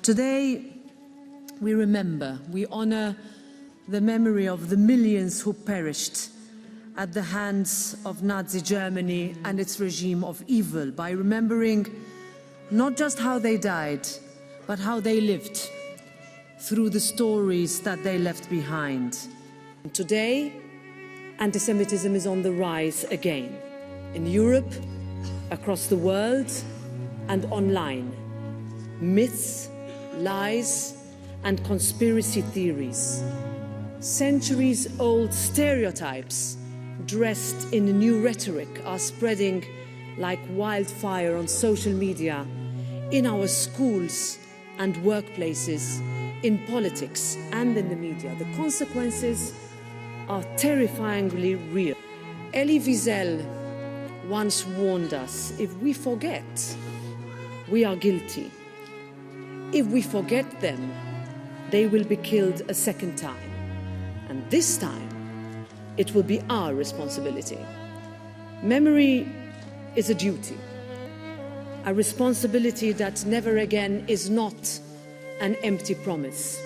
Today, we remember, we honor the memory of the millions who perished at the hands of Nazi Germany and its regime of evil by remembering not just how they died, but how they lived through the stories that they left behind. Today, anti-Semitism is on the rise again, in Europe, across the world, and online. Myths, lies, and conspiracy theories, centuries-old stereotypes dressed in new rhetoric are spreading like wildfire on social media, in our schools and workplaces, in politics and in the media. The consequences are terrifyingly real. Elie Wiesel once warned us, if we forget, we are guilty. If we forget them, they will be killed a second time. And this time, it will be our responsibility. Memory is a duty, a responsibility that never again is not an empty promise.